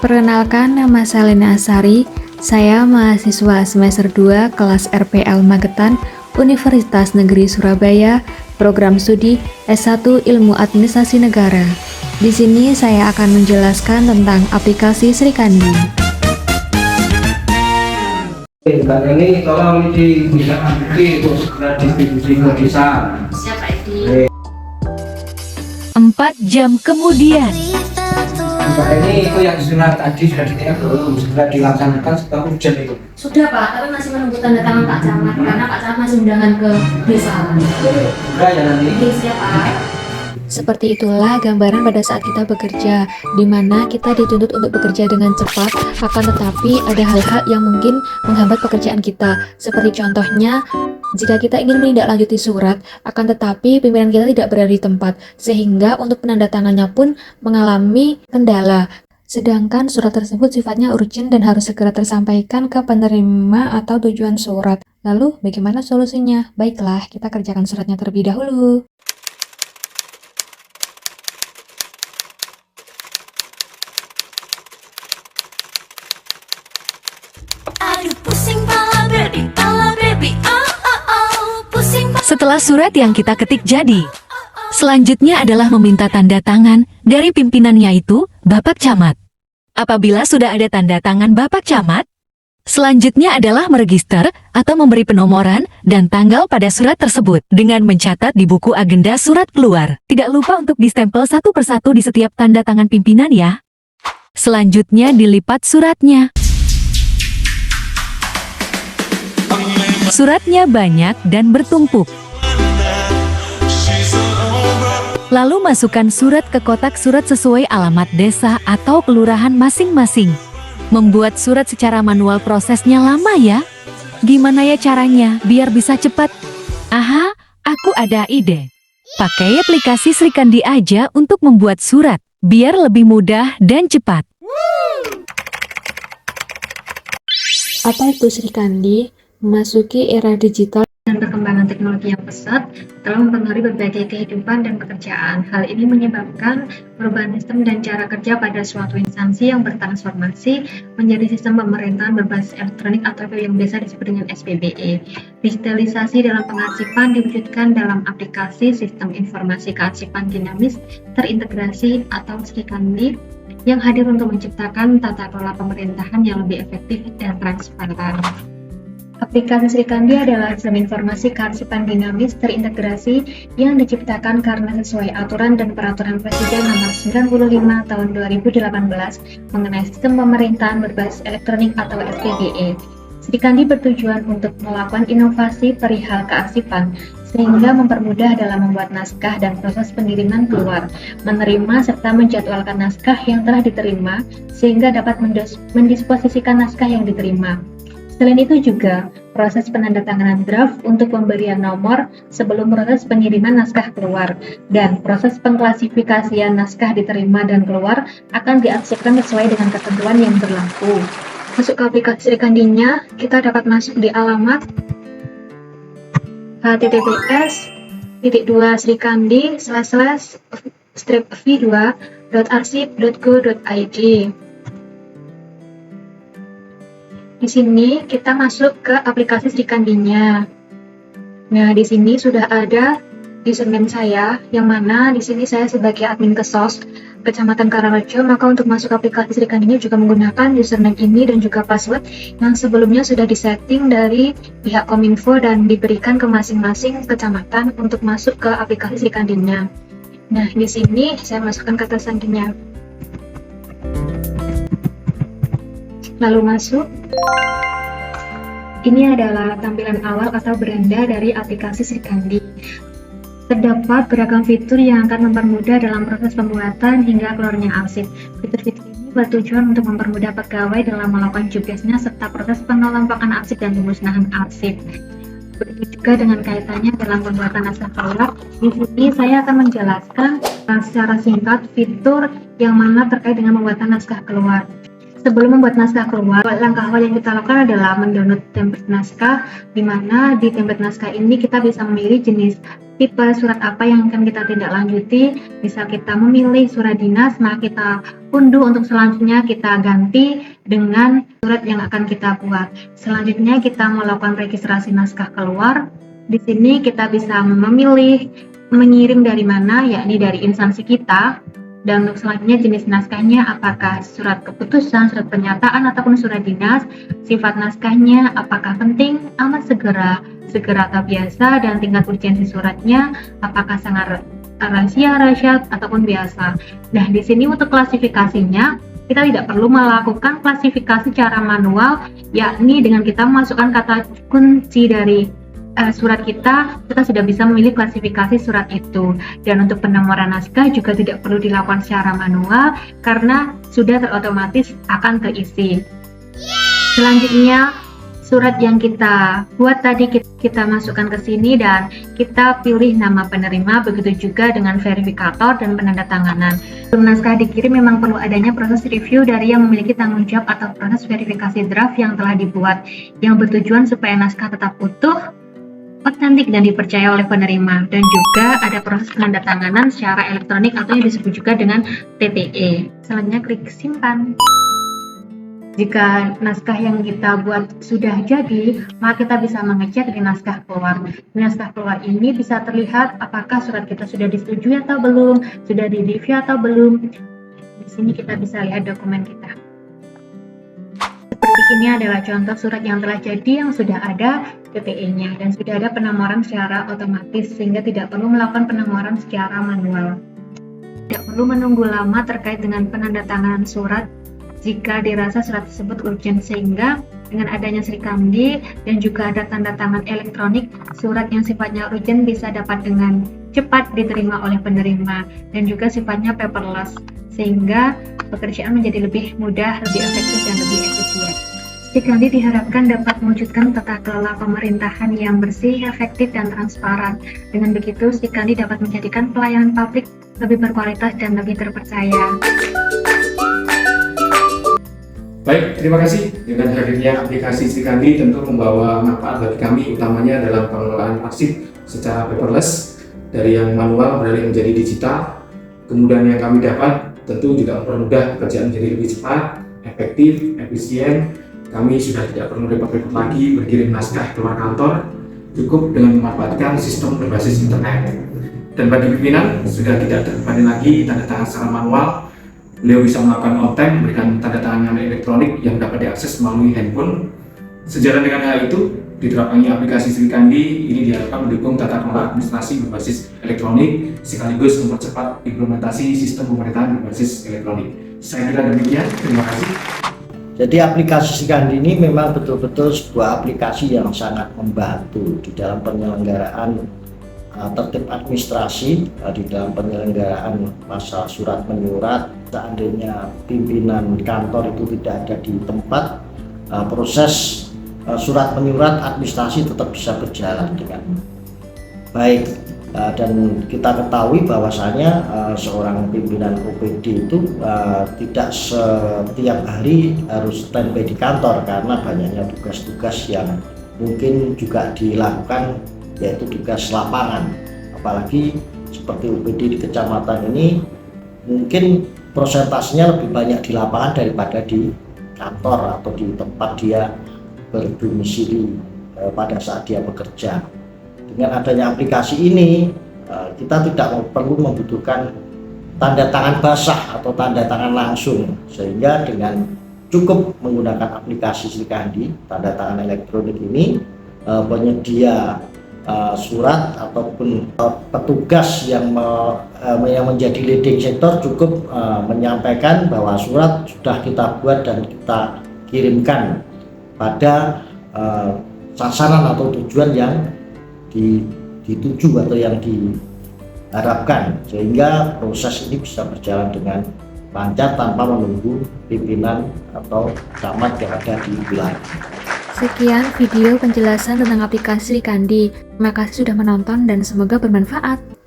Perkenalkan, nama saya Lena Asari. Saya mahasiswa semester 2 kelas RPL Magetan, Universitas Negeri Surabaya, program studi S1 Ilmu Administrasi Negara. Di sini saya akan menjelaskan tentang aplikasi Srikandi. Mbak ini tolong bisa nanti untuk segera distribusi ke desa. Siapa ini? 4 jam kemudian. Mbak ini itu yang surat tadi sudah dilihat belum? Segera dilaksanakan setelah hujan itu. Sudah Pak, tapi masih menunggu tanda tangan Pak Camat karena Pak Camat masih undangan ke desa. Segera ya nanti. Siap Pak. Seperti itulah gambaran pada saat kita bekerja, di mana kita dituntut untuk bekerja dengan cepat, akan tetapi ada hal-hal yang mungkin menghambat pekerjaan kita. Seperti contohnya, jika kita ingin menindaklanjuti surat, akan tetapi pimpinan kita tidak berada di tempat, sehingga untuk penandatangannya pun mengalami kendala. Sedangkan surat tersebut sifatnya urgent dan harus segera tersampaikan ke penerima atau tujuan surat. Lalu, bagaimana solusinya? Baiklah, kita kerjakan suratnya terlebih dahulu. Setelah surat yang kita ketik jadi, selanjutnya adalah meminta tanda tangan dari pimpinannya itu, Bapak Camat. Apabila sudah ada tanda tangan Bapak Camat, selanjutnya adalah meregister atau memberi penomoran dan tanggal pada surat tersebut dengan mencatat di buku agenda surat keluar. Tidak lupa untuk distempel satu persatu di setiap tanda tangan pimpinan ya. Selanjutnya dilipat suratnya. Suratnya banyak dan bertumpuk. Lalu masukkan surat ke kotak surat sesuai alamat desa atau kelurahan masing-masing. Membuat surat secara manual prosesnya lama ya. Gimana ya caranya biar bisa cepat? Aha, aku ada ide. Pakai aplikasi Srikandi aja untuk membuat surat, biar lebih mudah dan cepat. Apa itu Srikandi? Memasuki era digital dan perkembangan teknologi yang pesat telah mempengaruhi berbagai kehidupan dan pekerjaan. Hal ini menyebabkan perubahan sistem dan cara kerja pada suatu instansi yang bertransformasi menjadi sistem pemerintahan berbasis elektronik atau yang biasa disebut dengan SPBE. Digitalisasi dalam pengarsipan diwujudkan dalam aplikasi Sistem Informasi Kearsipan Dinamis Terintegrasi atau Srikandi yang hadir untuk menciptakan tata kelola pemerintahan yang lebih efektif dan transparan. Aplikasi Srikandi adalah sistem informasi kearsipan dinamis terintegrasi yang diciptakan karena sesuai aturan dan peraturan Presiden nomor 95 tahun 2018 mengenai sistem pemerintahan berbasis elektronik atau SPBE. Srikandi bertujuan untuk melakukan inovasi perihal kearsipan sehingga mempermudah dalam membuat naskah dan proses pengiriman keluar, menerima serta menjadwalkan naskah yang telah diterima sehingga dapat mendisposisikan naskah yang diterima. Selain itu juga, proses penandatanganan draft untuk pemberian nomor sebelum proses pengiriman naskah keluar, dan proses pengklasifikasian naskah diterima dan keluar akan diarsipkan sesuai dengan ketentuan yang berlaku. Masuk ke aplikasi Srikandinya, kita dapat masuk di alamat https://v2.arsip.go.id. Di sini kita masuk ke aplikasi Srikandinya. Nah, di sini sudah ada username saya, yang mana di sini saya sebagai admin Kesos Kecamatan Karangrejo. Maka untuk masuk aplikasi Srikandinya juga menggunakan username ini dan juga password yang sebelumnya sudah disetting dari pihak Kominfo dan diberikan ke masing-masing kecamatan untuk masuk ke aplikasi Srikandinya. Nah, di sini saya masukkan kata sandinya. Lalu masuk. Ini adalah tampilan awal atau beranda dari aplikasi Srikandi. Terdapat beragam fitur yang akan mempermudah dalam proses pembuatan hingga keluarnya arsip. Fitur-fitur ini bertujuan untuk mempermudah pegawai dalam melakukan tugasnya serta proses pengelompokan arsip dan pemusnahan arsip. Begitu juga dengan kaitannya dalam pembuatan naskah keluar. Di sini saya akan menjelaskan secara singkat fitur yang mana terkait dengan pembuatan naskah keluar. Sebelum membuat naskah keluar, langkah awal yang kita lakukan adalah mendownload template naskah, di mana di template naskah ini kita bisa memilih jenis tipe surat apa yang akan kita tindak lanjuti. Bisa kita memilih surat dinas, maka kita unduh untuk selanjutnya kita ganti dengan surat yang akan kita buat. Selanjutnya kita melakukan registrasi naskah keluar. Di sini kita bisa memilih mengirim dari mana, yakni dari instansi kita. Dan untuk selanjutnya jenis naskahnya apakah surat keputusan, surat pernyataan, ataupun surat dinas. Sifat naskahnya apakah penting, amat segera atau biasa, dan tingkat urgensi suratnya apakah sangat rahasia, ataupun biasa. Nah, di sini untuk klasifikasinya kita tidak perlu melakukan klasifikasi secara manual, yakni dengan kita memasukkan kata kunci dari surat kita sudah bisa memilih klasifikasi surat itu. Dan untuk penomoran naskah juga tidak perlu dilakukan secara manual karena sudah terotomatis akan keisi. Selanjutnya surat yang kita buat tadi kita masukkan ke sini dan kita pilih nama penerima, begitu juga dengan verifikator dan penandatanganan. Sebelum naskah dikirim memang perlu adanya proses review dari yang memiliki tanggung jawab atau proses verifikasi draft yang telah dibuat, yang bertujuan supaya naskah tetap utuh, otentik dan dipercaya oleh penerima. Dan juga ada proses penandatanganan secara elektronik atau yang disebut juga dengan TTE. Selanjutnya klik simpan. Jika naskah yang kita buat sudah jadi, maka kita bisa mengecek di naskah keluar. Di naskah keluar ini bisa terlihat apakah surat kita sudah disetujui atau belum, sudah di-review atau belum. Di sini kita bisa lihat dokumen kita. Seperti ini adalah contoh surat yang telah jadi yang sudah ada TTE-nya dan sudah ada penomoran secara otomatis sehingga tidak perlu melakukan penomoran secara manual. Tidak perlu menunggu lama terkait dengan penandatanganan surat jika dirasa surat tersebut urgent, sehingga dengan adanya Sri Kandi dan juga ada tanda tangan elektronik, surat yang sifatnya urgent bisa dapat dengan cepat diterima oleh penerima dan juga sifatnya paperless sehingga pekerjaan menjadi lebih mudah, lebih efektif dan lebih efisien. Sri Kandi diharapkan dapat mewujudkan tata kelola pemerintahan yang bersih, efektif, dan transparan. Dengan begitu, Sri Kandi dapat menjadikan pelayanan publik lebih berkualitas dan lebih terpercaya. Baik, terima kasih. Dengan hadirnya aplikasi Sri Kandi tentu membawa manfaat bagi kami, utamanya dalam pengelolaan arsip secara paperless, dari yang manual beralih menjadi digital. Kemudian yang kami dapat tentu juga mempermudah pekerjaan menjadi lebih cepat, efektif, efisien. Kami sudah tidak perlu repot-repot lagi berkirim naskah keluar kantor, cukup dengan memanfaatkan sistem berbasis internet. Dan bagi pimpinan sudah tidak terbebani lagi tanda tangan secara manual. Beliau bisa melakukan on-time, memberikan tanda tangan elektronik yang dapat diakses melalui handphone. Sejalan dengan hal itu, diterapkannya aplikasi Sri Kandi ini diharapkan mendukung tata kelola administrasi berbasis elektronik sekaligus mempercepat implementasi sistem pemerintahan berbasis elektronik. Saya kira demikian. Terima kasih. Jadi aplikasi Sri Kandi ini memang betul-betul sebuah aplikasi yang sangat membantu di dalam penyelenggaraan tertib administrasi, di dalam penyelenggaraan masalah surat menyurat. Seandainya pimpinan kantor itu tidak ada di tempat, proses surat menyurat administrasi tetap bisa berjalan dengan baik. Dan kita ketahui bahwasanya seorang pimpinan OPD itu tidak setiap hari harus standby di kantor karena banyaknya tugas-tugas yang mungkin juga dilakukan, yaitu tugas lapangan. Apalagi seperti OPD di kecamatan ini mungkin prosentasenya lebih banyak di lapangan daripada di kantor atau di tempat dia berdomisili pada saat dia bekerja. Dengan adanya aplikasi ini, kita tidak perlu membutuhkan tanda tangan basah atau tanda tangan langsung, sehingga dengan cukup menggunakan aplikasi Sri Kandi, tanda tangan elektronik ini, penyedia surat ataupun petugas yang menjadi leading sektor cukup menyampaikan bahwa surat sudah kita buat dan kita kirimkan pada sasaran atau tujuan yang dituju atau yang diharapkan, sehingga proses ini bisa berjalan dengan lancar tanpa menunggu pimpinan atau camat yang ada di wilayah. Sekian video penjelasan tentang aplikasi Sri Kandi. Terima kasih sudah menonton dan semoga bermanfaat.